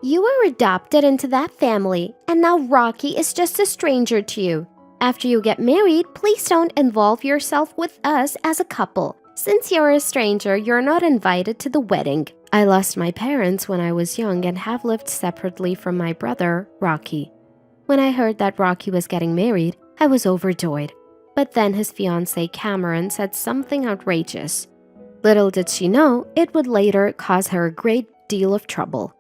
You were adopted into that family, and now Rocky is just a stranger to you. After you get married, please don't involve yourself with us as a couple. Since you're a stranger, you're not invited to the wedding. I lost my parents when I was young and have lived separately from my brother, Rocky. When I heard that Rocky was getting married, I was overjoyed. But then his fiancée Cameron said something outrageous. Little did she know, it would later cause her a great deal of trouble.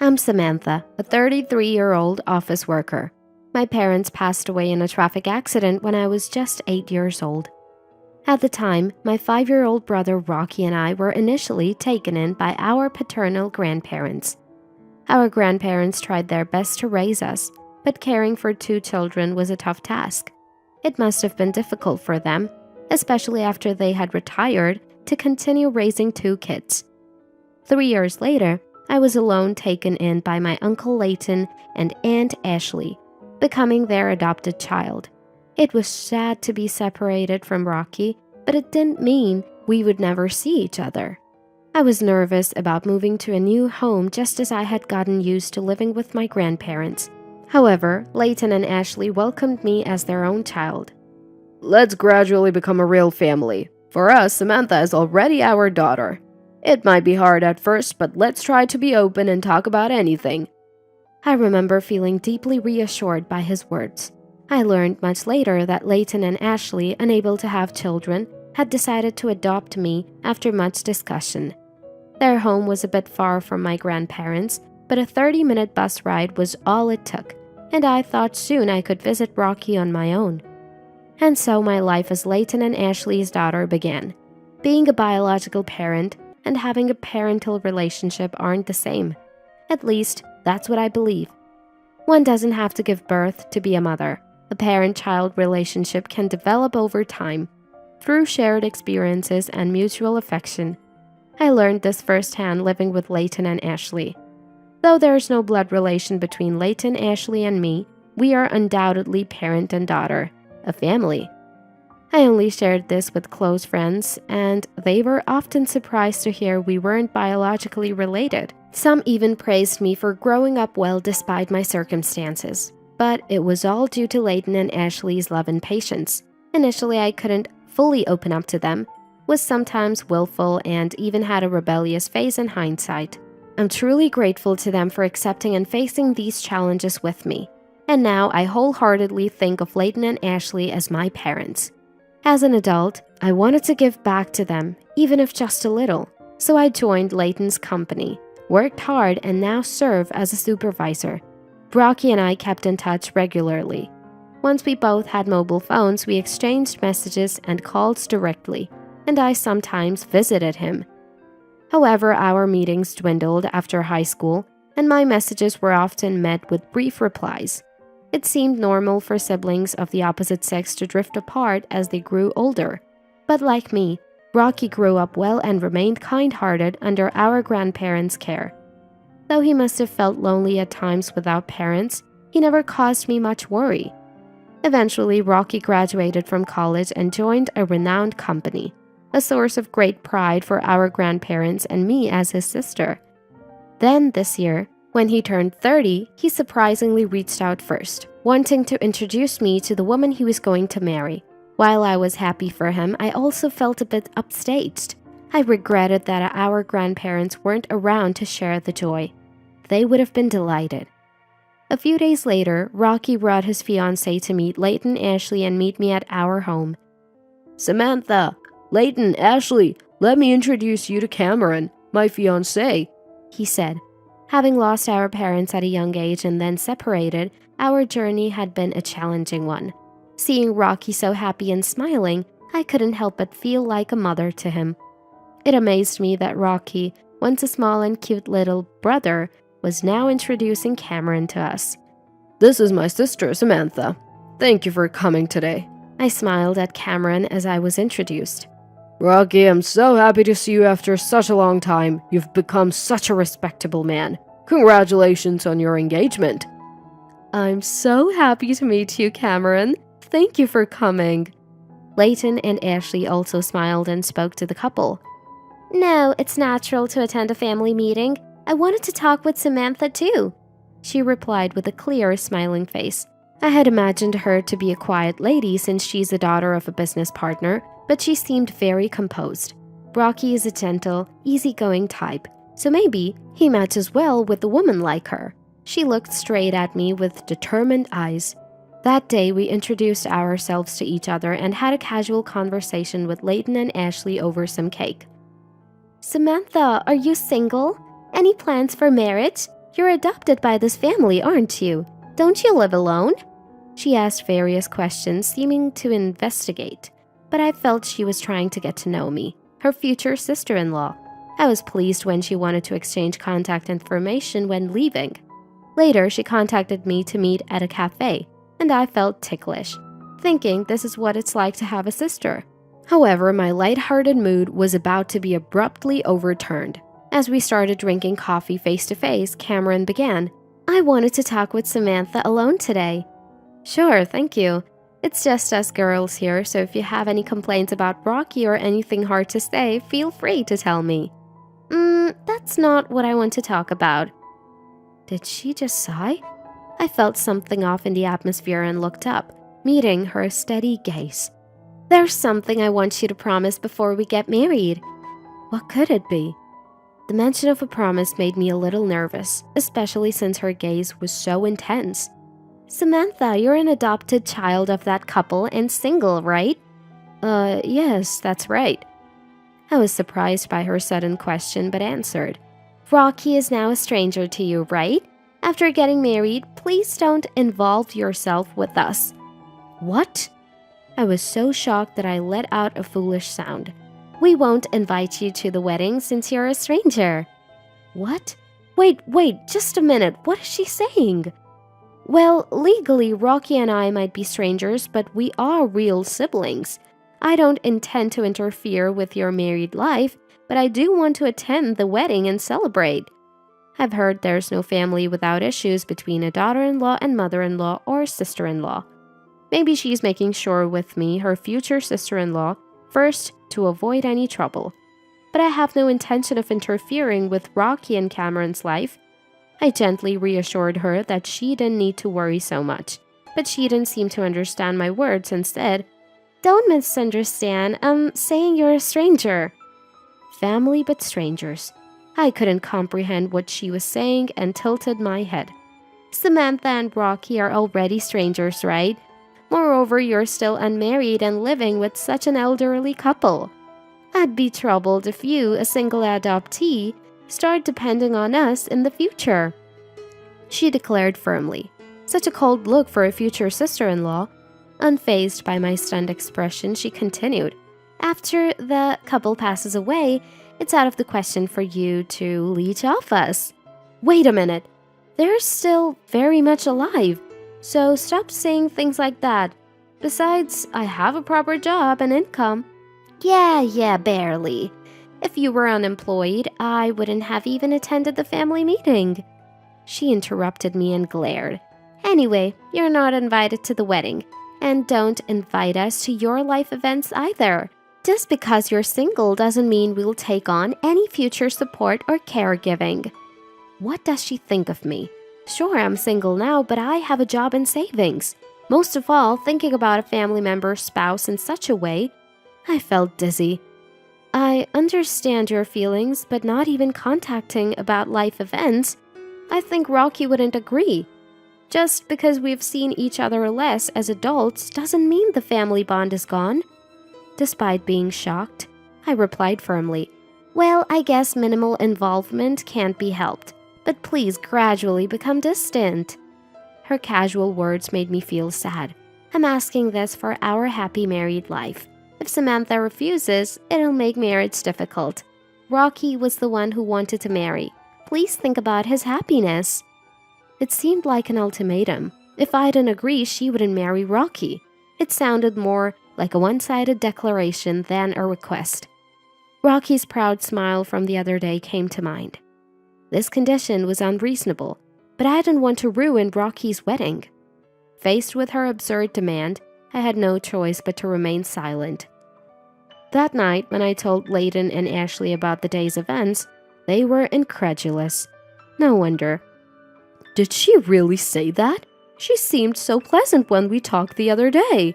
I'm Samantha, a 33-year-old office worker. My parents passed away in a traffic accident when I was just 8 years old. At the time, my 5-year-old brother Rocky and I were initially taken in by our paternal grandparents. Our grandparents tried their best to raise us, but caring for 2 children was a tough task. It must have been difficult for them, especially after they had retired, to continue raising 2 kids. 3 years later, I was alone taken in by my Uncle Leighton and Aunt Ashley, becoming their adopted child. It was sad to be separated from Rocky, but it didn't mean we would never see each other. I was nervous about moving to a new home just as I had gotten used to living with my grandparents. However, Leighton and Ashley welcomed me as their own child. Let's gradually become a real family. For us, Samantha is already our daughter. It might be hard at first, but let's try to be open and talk about anything. I remember feeling deeply reassured by his words. I learned much later that Leighton and Ashley, unable to have children, had decided to adopt me after much discussion. Their home was a bit far from my grandparents, but a 30-minute bus ride was all it took, and I thought soon I could visit Rocky on my own. And so my life as Leighton and Ashley's daughter began. Being a biological parent and having a parental relationship aren't the same. At least, that's what I believe. One doesn't have to give birth to be a mother. A parent-child relationship can develop over time, through shared experiences and mutual affection. I learned this firsthand living with Leighton and Ashley. Though there's no blood relation between Leighton, Ashley, and me, we are undoubtedly parent and daughter, a family. I only shared this with close friends, and they were often surprised to hear we weren't biologically related. Some even praised me for growing up well despite my circumstances. But it was all due to Leighton and Ashley's love and patience. Initially, I couldn't fully open up to them, was sometimes willful, and even had a rebellious phase in hindsight. I'm truly grateful to them for accepting and facing these challenges with me. And now I wholeheartedly think of Leighton and Ashley as my parents. As an adult, I wanted to give back to them, even if just a little. So I joined Leighton's company, worked hard, and now serve as a supervisor. Rocky and I kept in touch regularly. Once we both had mobile phones, we exchanged messages and calls directly, and I sometimes visited him. However, our meetings dwindled after high school, and my messages were often met with brief replies. It seemed normal for siblings of the opposite sex to drift apart as they grew older. But like me, Rocky grew up well and remained kind-hearted under our grandparents' care. Though he must have felt lonely at times without parents, he never caused me much worry. Eventually, Rocky graduated from college and joined a renowned company, a source of great pride for our grandparents and me as his sister. Then, this year, when he turned 30, he surprisingly reached out first, wanting to introduce me to the woman he was going to marry. While I was happy for him, I also felt a bit upstaged. I regretted that our grandparents weren't around to share the joy. They would have been delighted. A few days later, Rocky brought his fiancée to meet Leighton, Ashley, and meet me at our home. Samantha, Leighton, Ashley, let me introduce you to Cameron, my fiancé, he said. Having lost our parents at a young age and then separated, our journey had been a challenging one. Seeing Rocky so happy and smiling, I couldn't help but feel like a mother to him. It amazed me that Rocky, once a small and cute little brother, was now introducing Cameron to us. This is my sister, Samantha. Thank you for coming today. I smiled at Cameron as I was introduced. Rocky, I'm so happy to see you after such a long time. You've become such a respectable man. Congratulations on your engagement. I'm so happy to meet you, Cameron. Thank you for coming. Leighton and Ashley also smiled and spoke to the couple. No, it's natural to attend a family meeting. I wanted to talk with Samantha too, she replied with a clear, smiling face. I had imagined her to be a quiet lady since she's the daughter of a business partner, but she seemed very composed. Rocky is a gentle, easygoing type, so maybe he matches well with a woman like her. She looked straight at me with determined eyes. That day, we introduced ourselves to each other and had a casual conversation with Leighton and Ashley over some cake. Samantha, are you single? Any plans for marriage? You're adopted by this family, aren't you? Don't you live alone? She asked various questions, seeming to investigate, but I felt she was trying to get to know me, her future sister-in-law. I was pleased when she wanted to exchange contact information when leaving. Later, she contacted me to meet at a cafe, and I felt ticklish, thinking this is what it's like to have a sister. However, my lighthearted mood was about to be abruptly overturned. As we started drinking coffee face-to-face, Cameron began, I wanted to talk with Samantha alone today. Sure, thank you. It's just us girls here, so if you have any complaints about Rocky or anything hard to say, feel free to tell me. That's not what I want to talk about. Did she just sigh? I felt something off in the atmosphere and looked up, meeting her steady gaze. There's something I want you to promise before we get married. What could it be? The mention of a promise made me a little nervous, especially since her gaze was so intense. Samantha, you're an adopted child of that couple and single, right? Yes, that's right. I was surprised by her sudden question, but answered. Rocky is now a stranger to you, right? After getting married, please don't involve yourself with us. What? I was so shocked that I let out a foolish sound. We won't invite you to the wedding since you're a stranger. What? Wait, just a minute. What is she saying? Well, legally, Rocky and I might be strangers, but we are real siblings. I don't intend to interfere with your married life, but I do want to attend the wedding and celebrate. I've heard there's no family without issues between a daughter-in-law and mother-in-law or sister-in-law. Maybe she's making sure with me, her future sister-in-law, first to avoid any trouble. But I have no intention of interfering with Rocky and Cameron's life. I gently reassured her that she didn't need to worry so much, but she didn't seem to understand my words and said, Don't misunderstand, I'm saying you're a stranger. Family but strangers. I couldn't comprehend what she was saying and tilted my head. Samantha and Rocky are already strangers, right? Moreover, you're still unmarried and living with such an elderly couple. I'd be troubled if you, a single adoptee, start depending on us in the future. She declared firmly, such a cold look for a future sister-in-law. Unfazed by my stunned expression, she continued, After the couple passes away, it's out of the question for you to leech off us. Wait a minute, they're still very much alive, so stop saying things like that. Besides, I have a proper job and income. Yeah, barely. If you were unemployed, I wouldn't have even attended the family meeting. She interrupted me and glared. Anyway, you're not invited to the wedding, and don't invite us to your life events either. Just because you're single doesn't mean we'll take on any future support or caregiving. What does she think of me? Sure, I'm single now, but I have a job and savings. Most of all, thinking about a family member's spouse in such a way, I felt dizzy. I understand your feelings, but not even contacting about life events. I think Rocky wouldn't agree. Just because we've seen each other less as adults doesn't mean the family bond is gone. Despite being shocked, I replied firmly, Well, I guess minimal involvement can't be helped, but please gradually become distant. Her casual words made me feel sad. I'm asking this for our happy married life. If Samantha refuses, it'll make marriage difficult. Rocky was the one who wanted to marry. Please think about his happiness. It seemed like an ultimatum. If I didn't agree, she wouldn't marry Rocky. It sounded more like a one-sided declaration than a request. Rocky's proud smile from the other day came to mind. This condition was unreasonable, but I didn't want to ruin Rocky's wedding. Faced with her absurd demand, I had no choice but to remain silent. That night, when I told Leighton and Ashley about the day's events, they were incredulous. No wonder. Did she really say that? She seemed so pleasant when we talked the other day.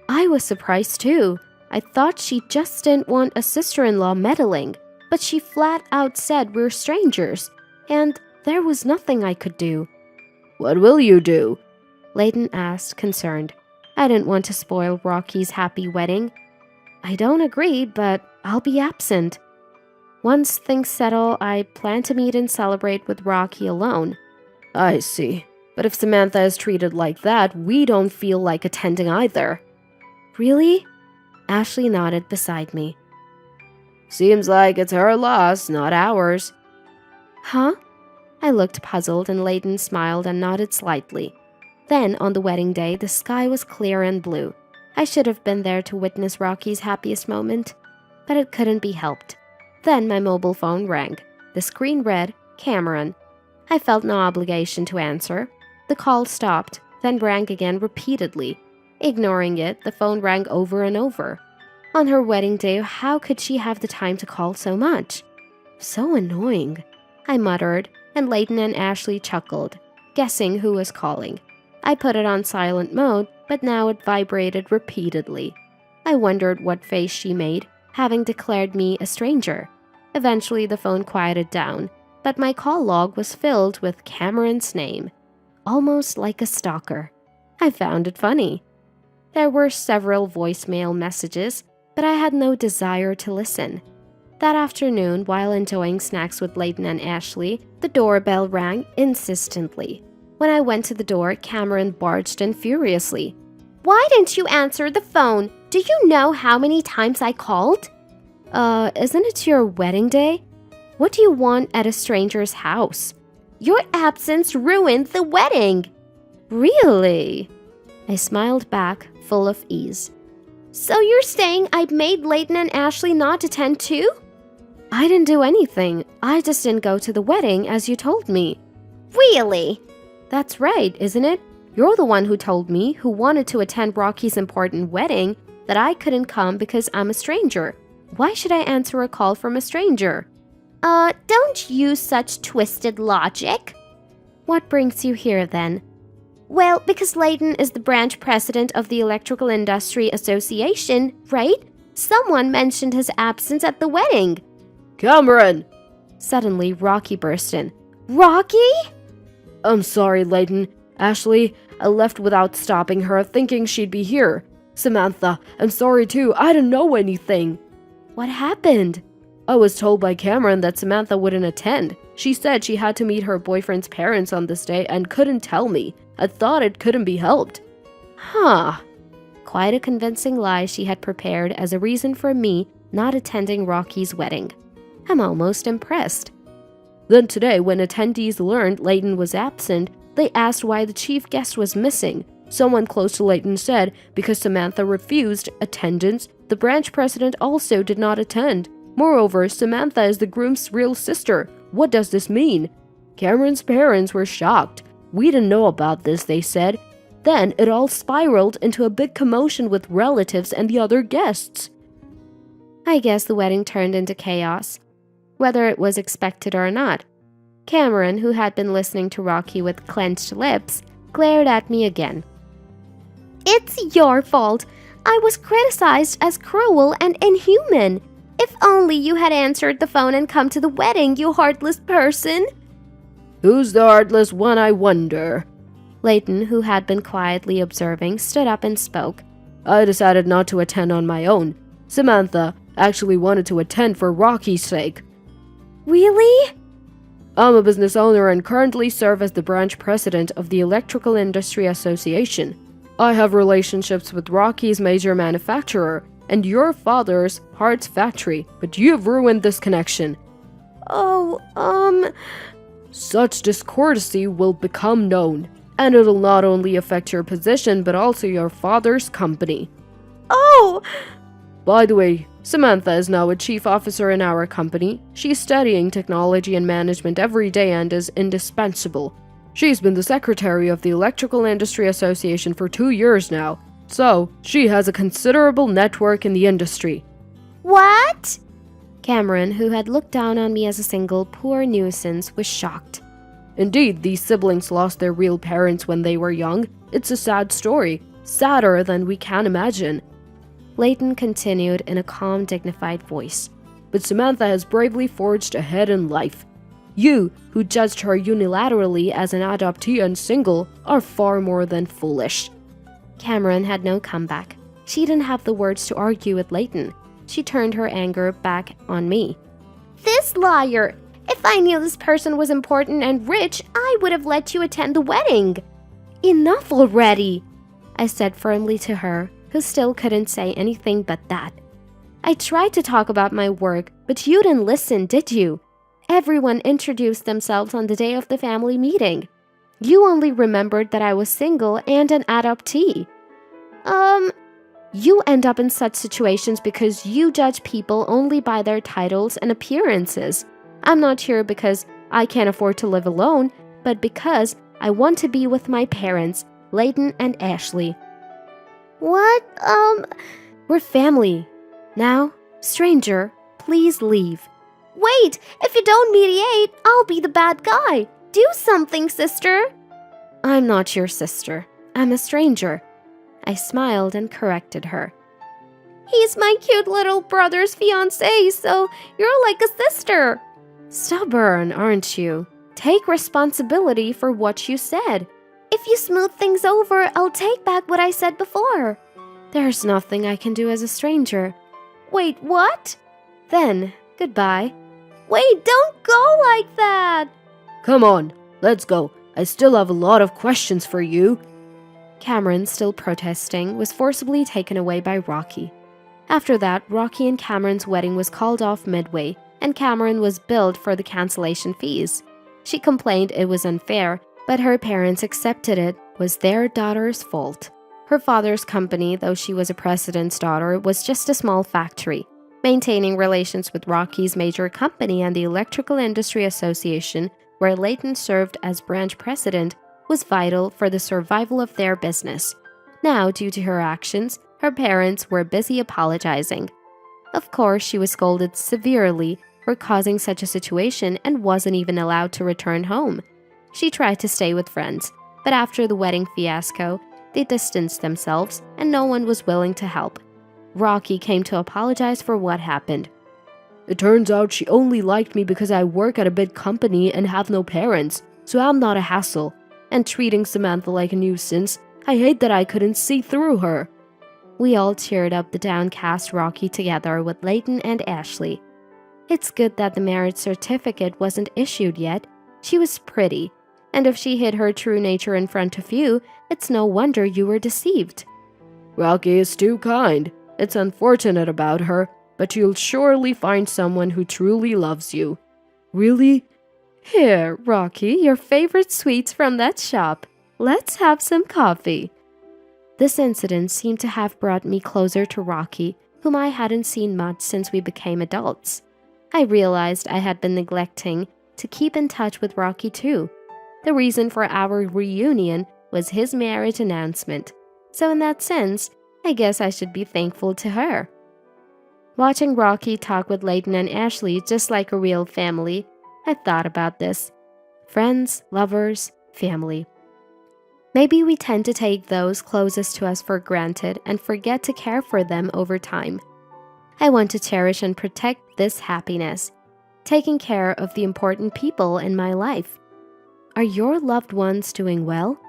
I was surprised too. I thought she just didn't want a sister-in-law meddling, but she flat out said we're strangers, and there was nothing I could do. What will you do? Layton asked, concerned. I didn't want to spoil Rocky's happy wedding. I don't agree, but I'll be absent. Once things settle, I plan to meet and celebrate with Rocky alone. I see. But if Samantha is treated like that, we don't feel like attending either. Really? Ashley nodded beside me. Seems like it's her loss, not ours. Huh? I looked puzzled and Layton smiled and nodded slightly. Then, on the wedding day, the sky was clear and blue. I should have been there to witness Rocky's happiest moment, but it couldn't be helped. Then my mobile phone rang. The screen read, Cameron. I felt no obligation to answer. The call stopped, then rang again repeatedly. Ignoring it, the phone rang over and over. On her wedding day, how could she have the time to call so much? So annoying, I muttered, and Layton and Ashley chuckled, guessing who was calling. I put it on silent mode, but now it vibrated repeatedly. I wondered what face she made, having declared me a stranger. Eventually, the phone quieted down, but my call log was filled with Cameron's name, almost like a stalker. I found it funny. There were several voicemail messages, but I had no desire to listen. That afternoon, while enjoying snacks with Layton and Ashley, the doorbell rang insistently. When I went to the door, Cameron barged in furiously. Why didn't you answer the phone? Do you know how many times I called? Isn't it your wedding day? What do you want at a stranger's house? Your absence ruined the wedding. Really? I smiled back, full of ease. So you're saying I made Layton and Ashley not attend too? I didn't do anything. I just didn't go to the wedding as you told me. Really? That's right, isn't it? You're the one who told me, who wanted to attend Rocky's important wedding, that I couldn't come because I'm a stranger. Why should I answer a call from a stranger? Don't use such twisted logic. What brings you here then? Well, because Layton is the branch president of the Electrical Industry Association, right? Someone mentioned his absence at the wedding. Cameron! Suddenly, Rocky burst in. Rocky? I'm sorry, Layton. Ashley, I left without stopping her, thinking she'd be here. Samantha, I'm sorry too. I didn't know anything. What happened? I was told by Cameron that Samantha wouldn't attend. She said she had to meet her boyfriend's parents on this day and couldn't tell me. I thought it couldn't be helped. Huh. Quite a convincing lie she had prepared as a reason for me not attending Rocky's wedding. I'm almost impressed. Then today, when attendees learned Layton was absent, they asked why the chief guest was missing. Someone close to Layton said because Samantha refused attendance, the branch president also did not attend. Moreover, Samantha is the groom's real sister. What does this mean? Cameron's parents were shocked. We didn't know about this, they said. Then it all spiraled into a big commotion with relatives and the other guests. I guess the wedding turned into chaos, whether it was expected or not. Cameron, who had been listening to Rocky with clenched lips, glared at me again. It's your fault. I was criticized as cruel and inhuman. If only you had answered the phone and come to the wedding, you heartless person. Who's the heartless one, I wonder? Layton, who had been quietly observing, stood up and spoke. I decided not to attend on my own. Samantha actually wanted to attend for Rocky's sake. Really? I'm a business owner and currently serve as the branch president of the Electrical Industry Association. I have relationships with Rocky's major manufacturer and your father's parts factory, but you've ruined this connection. Such discourtesy will become known, and it'll not only affect your position but also your father's company. Oh! By the way, Samantha is now a chief officer in our company. She's studying technology and management every day and is indispensable. She's been the secretary of the Electrical Industry Association for 2 years now, so she has a considerable network in the industry. What? Cameron, who had looked down on me as a single poor nuisance, was shocked. Indeed, these siblings lost their real parents when they were young. It's a sad story, sadder than we can imagine. Leighton continued in a calm, dignified voice. But Samantha has bravely forged ahead in life. You, who judged her unilaterally as an adoptee and single, are far more than foolish. Cameron had no comeback. She didn't have the words to argue with Leighton. She turned her anger back on me. This liar! If I knew this person was important and rich, I would have let you attend the wedding. Enough already, I said firmly to her, who still couldn't say anything but that. I tried to talk about my work, but you didn't listen, did you? Everyone introduced themselves on the day of the family meeting. You only remembered that I was single and an adoptee. You end up in such situations because you judge people only by their titles and appearances. I'm not here because I can't afford to live alone, but because I want to be with my parents, Leighton and Ashley. What? We're family. Now, stranger, please leave. Wait! If you don't mediate, I'll be the bad guy. Do something, sister. I'm not your sister. I'm a stranger. I smiled and corrected her. He's my cute little brother's fiancé, so you're like a sister. Stubborn, aren't you? Take responsibility for what you said. If you smooth things over, I'll take back what I said before. There's nothing I can do as a stranger. Wait, what? Then, goodbye. Wait, don't go like that! Come on, let's go. I still have a lot of questions for you. Cameron, still protesting, was forcibly taken away by Rocky. After that, Rocky and Cameron's wedding was called off midway, and Cameron was billed for the cancellation fees. She complained it was unfair, but her parents accepted it was their daughter's fault. Her father's company, though she was a president's daughter, was just a small factory. Maintaining relations with Rocky's major company and the Electrical Industry Association, where Leighton served as branch president, was vital for the survival of their business. Now, due to her actions, her parents were busy apologizing. Of course, she was scolded severely for causing such a situation and wasn't even allowed to return home. She tried to stay with friends, but after the wedding fiasco, they distanced themselves and no one was willing to help. Rocky came to apologize for what happened. It turns out she only liked me because I work at a big company and have no parents, so I'm not a hassle. And treating Samantha like a nuisance, I hate that I couldn't see through her. We all cheered up the downcast Rocky together with Leighton and Ashley. It's good that the marriage certificate wasn't issued yet. She was pretty, and if she hid her true nature in front of you, it's no wonder you were deceived. Rocky is too kind. It's unfortunate about her, but you'll surely find someone who truly loves you. Really? Here, Rocky, your favorite sweets from that shop. Let's have some coffee. This incident seemed to have brought me closer to Rocky, whom I hadn't seen much since we became adults. I realized I had been neglecting to keep in touch with Rocky too. The reason for our reunion was his marriage announcement, so in that sense, I guess I should be thankful to her. Watching Rocky talk with Leighton and Ashley just like a real family, I thought about this. Friends, lovers, family. Maybe we tend to take those closest to us for granted and forget to care for them over time. I want to cherish and protect this happiness, taking care of the important people in my life. Are your loved ones doing well?